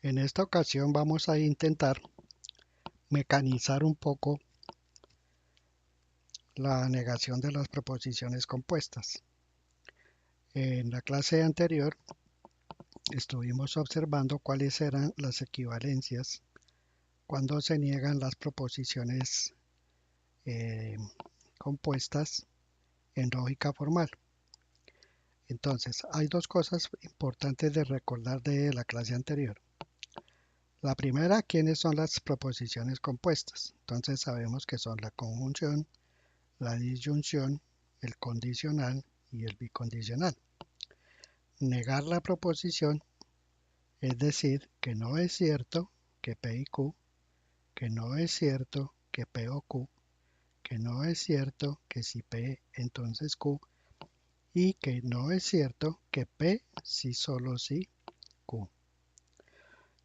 En esta ocasión vamos a intentar mecanizar un poco la negación de las proposiciones compuestas. En la clase anterior estuvimos observando cuáles eran las equivalencias cuando se niegan las proposiciones eh, compuestas en lógica formal. Entonces, hay dos cosas importantes de recordar de la clase anterior. La primera, ¿quiénes son las proposiciones compuestas? Entonces sabemos que son la conjunción, la disyunción, el condicional y el bicondicional. Negar la proposición es decir que no es cierto que P y Q, que no es cierto que P o Q, que no es cierto que si P entonces Q y que no es cierto que P si solo si Q.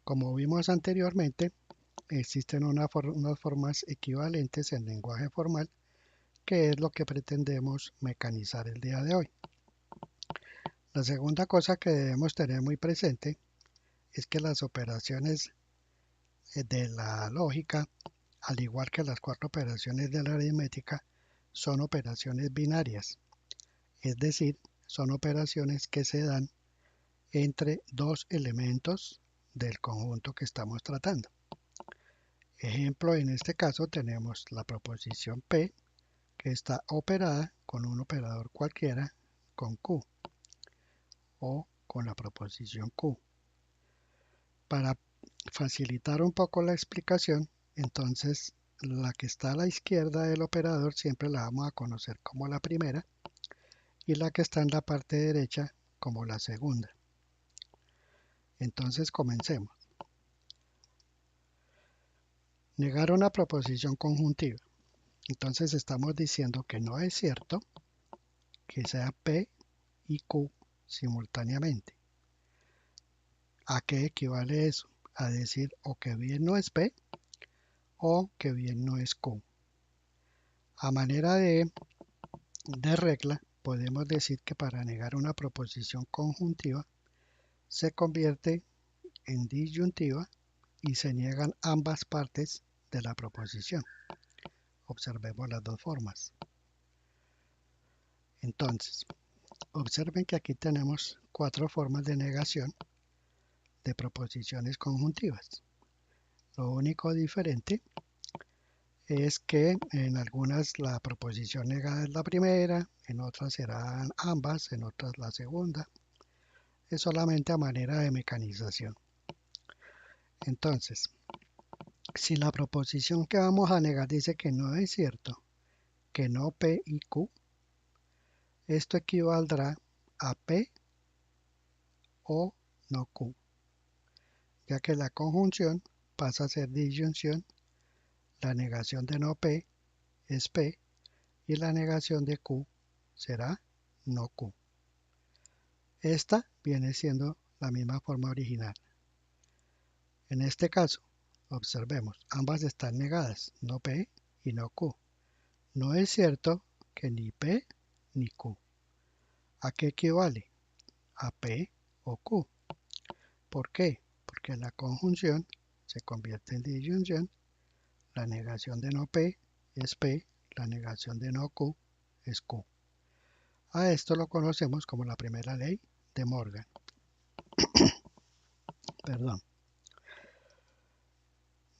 Como vimos anteriormente, existen unas formas equivalentes en lenguaje formal, que es lo que pretendemos mecanizar el día de hoy. La segunda cosa que debemos tener muy presente es que las operaciones de la lógica, al igual que las cuatro operaciones de la aritmética, son operaciones binarias, es decir, son operaciones que se dan entre dos elementos del conjunto que estamos tratando. Ejemplo, en este caso tenemos la proposición P, que está operada con un operador cualquiera, con Q, o con la proposición Q. Para facilitar un poco la explicación, entonces la que está a la izquierda del operador siempre la vamos a conocer como la primera y la que está en la parte derecha como la segunda. Entonces comencemos. Negar una proposición conjuntiva. Entonces estamos diciendo que no es cierto que sea P y Q simultáneamente. ¿A qué equivale eso? A decir o que bien no es P o que bien no es Q. A manera de regla, podemos decir que para negar una proposición conjuntiva se convierte en disyuntiva y se niegan ambas partes de la proposición. Observemos las dos formas. Entonces, observen que aquí tenemos cuatro formas de negación de proposiciones conjuntivas. Lo único diferente es que en algunas la proposición negada es la primera, en otras serán ambas, en otras la segunda. Es solamente a manera de mecanización. Entonces, si la proposición que vamos a negar dice que no es cierto que no P y Q, esto equivaldrá a P o no Q, ya que la conjunción pasa a ser disyunción, la negación de no P es P y la negación de Q será no Q. Esta viene siendo la misma forma original. En este caso, observemos, ambas están negadas, no P y no Q. No es cierto que ni P ni Q. ¿A qué equivale? A P o Q. ¿Por qué? Porque la conjunción se convierte en disyunción, la negación de no P es P, la negación de no Q es Q. A esto lo conocemos como la primera ley de Morgan. Perdón.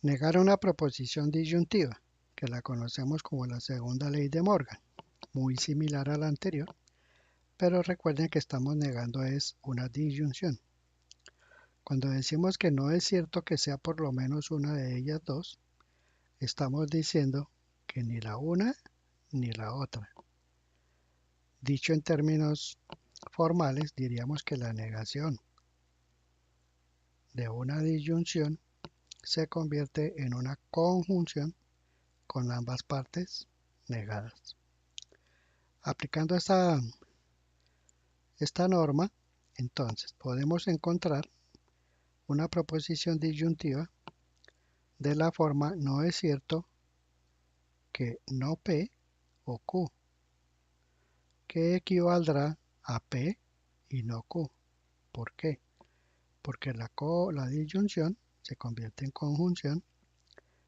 Negar una proposición disyuntiva, que la conocemos como la segunda ley de Morgan, muy similar a la anterior, pero recuerden que estamos negando es una disyunción. Cuando decimos que no es cierto que sea por lo menos una de ellas dos, estamos diciendo que ni la una ni la otra. Dicho en términos formales, diríamos que la negación de una disyunción se convierte en una conjunción con ambas partes negadas. Aplicando esta norma, entonces podemos encontrar una proposición disyuntiva de la forma no es cierto que no P o Q, que equivaldrá a P y no Q. ¿Por qué? porque la disyunción se convierte en conjunción.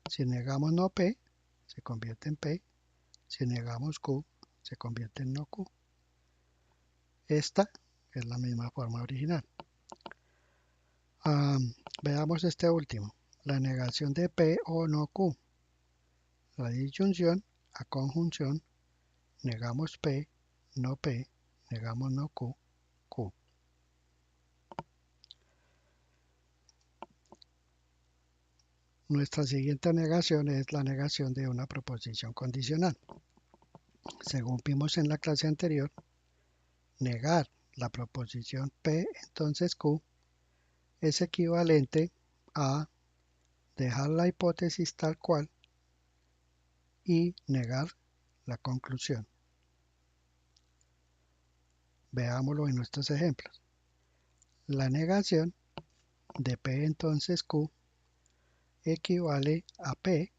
Si negamos no P, se convierte en P. Si negamos Q, se convierte en no Q. Esta es la misma forma original. Veamos este último. La negación de P o no Q. La disyunción a conjunción. Negamos P, negamos no Q, Q. Nuestra siguiente negación es la negación de una proposición condicional. Según vimos en la clase anterior, negar la proposición P entonces Q es equivalente a dejar la hipótesis tal cual y negar la conclusión. Veámoslo en nuestros ejemplos. La negación de P entonces Q equivale a P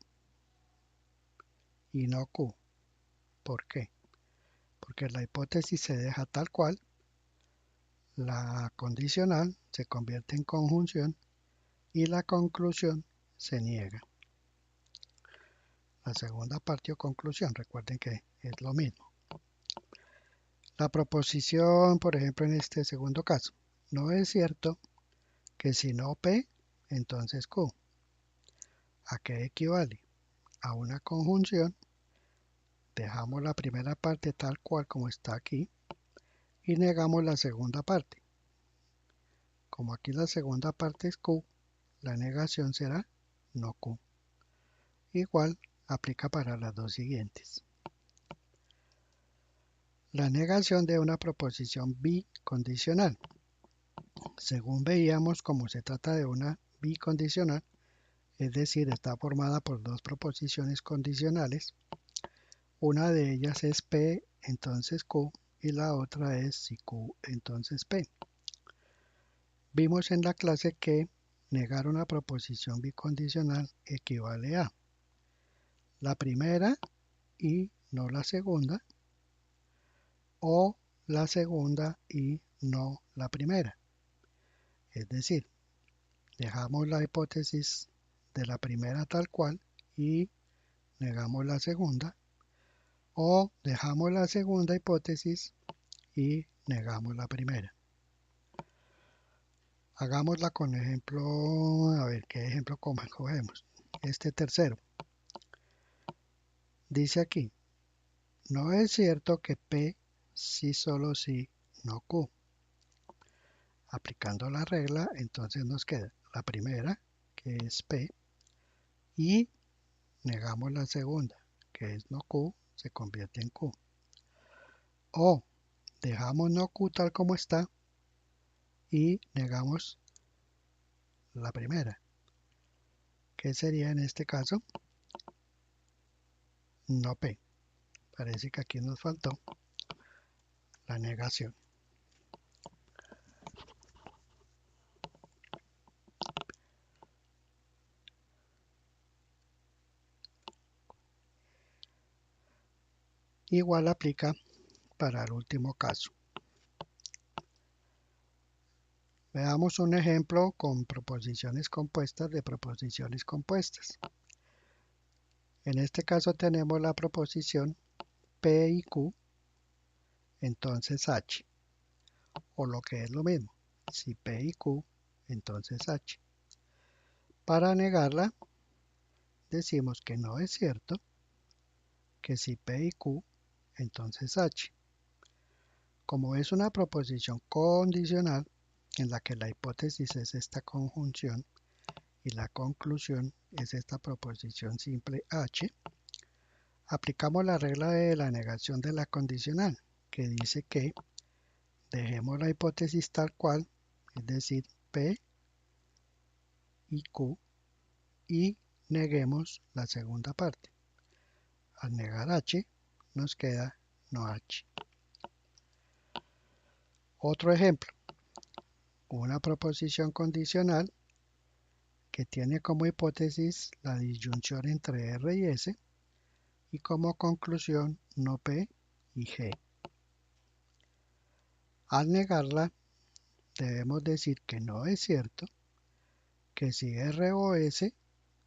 y no Q. ¿Por qué? Porque la hipótesis se deja tal cual, la condicional se convierte en conjunción y la conclusión se niega. La segunda parte o conclusión, recuerden que es lo mismo. La proposición, por ejemplo, en este segundo caso, no es cierto que si no P, entonces Q. ¿A qué equivale? A una conjunción. Dejamos la primera parte tal cual como está aquí y negamos la segunda parte. Como aquí la segunda parte es Q, la negación será no Q. Igual aplica para las dos siguientes. La negación de una proposición bicondicional. Según veíamos, como se trata de una bicondicional, es decir, está formada por dos proposiciones condicionales, una de ellas es P, entonces Q, y la otra es si Q, entonces P. Vimos en la clase que negar una proposición bicondicional equivale a la primera y no la segunda, o la segunda y no la primera. Es decir, dejamos la hipótesis de la primera tal cual y negamos la segunda, o dejamos la segunda hipótesis y negamos la primera. Hagámosla con ejemplo, a ver qué ejemplo cogemos. Este tercero. Dice aquí, no es cierto que P sí solo sí, no Q. Aplicando la regla, entonces nos queda la primera, que es P, y negamos la segunda, que es no Q, se convierte en Q. O dejamos no Q tal como está y negamos la primera, que sería en este caso no P. Parece que aquí nos faltó la negación. Igual aplica para el último caso. Veamos un ejemplo con proposiciones compuestas de proposiciones compuestas. En este caso tenemos la proposición P y Q, entonces H, o lo que es lo mismo, si P y Q, entonces H. Para negarla, decimos que no es cierto que si P y Q, entonces H. Como es una proposición condicional en la que la hipótesis es esta conjunción y la conclusión es esta proposición simple H, aplicamos la regla de la negación de la condicional, que dice que dejemos la hipótesis tal cual, es decir, P y Q, y neguemos la segunda parte. Al negar H, nos queda no H. Otro ejemplo, una proposición condicional que tiene como hipótesis la disyunción entre R y S y como conclusión no P y G. Al negarla, debemos decir que no es cierto que si R o S,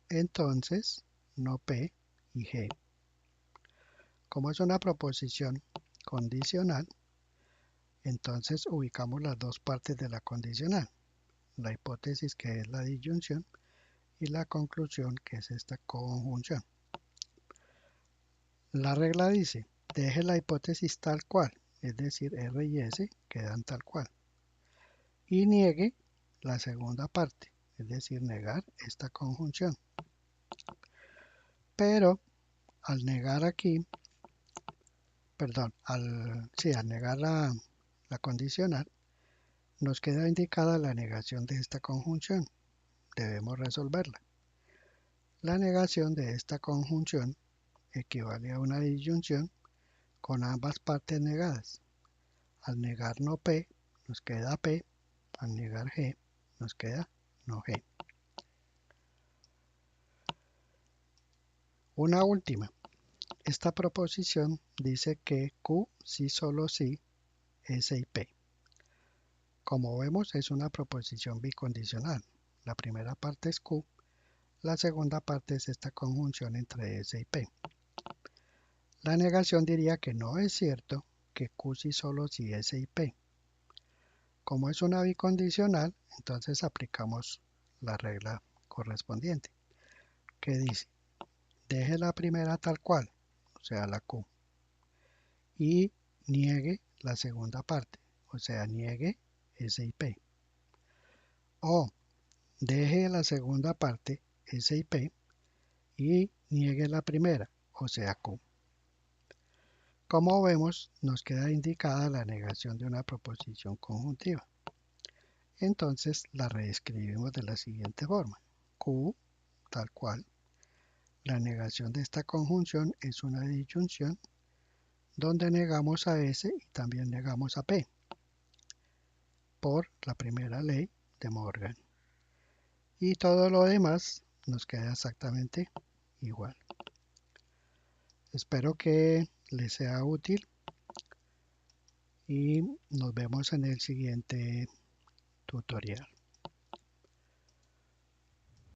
entonces no P y G. Como es una proposición condicional, entonces ubicamos las dos partes de la condicional. La hipótesis, que es la disyunción, y la conclusión, que es esta conjunción. La regla dice, deje la hipótesis tal cual, es decir, R y S quedan tal cual, y niegue la segunda parte, es decir, negar esta conjunción. Pero al negar aquí, perdón, al negar la condicional, nos queda indicada la negación de esta conjunción. Debemos resolverla. La negación de esta conjunción equivale a una disyunción con ambas partes negadas. Al negar no P, nos queda P. Al negar G, nos queda no G. Una última. Esta proposición dice que Q sí solo sí, S y P. Como vemos, es una proposición bicondicional. La primera parte es Q, la segunda parte es esta conjunción entre S y P. La negación diría que no es cierto que Q sí solo sí, S y P. Como es una bicondicional, entonces aplicamos la regla correspondiente, que dice, deje la primera tal cual, o sea, la Q, y niegue la segunda parte, o sea, niegue S y P. O deje la segunda parte, S y P, y niegue la primera, o sea, Q. Como vemos, nos queda indicada la negación de una proposición conjuntiva. Entonces la reescribimos de la siguiente forma. Q, tal cual. La negación de esta conjunción es una disyunción donde negamos a S y también negamos a P por la primera ley de Morgan. Y todo lo demás nos queda exactamente igual. Espero que les sea útil y nos vemos en el siguiente tutorial.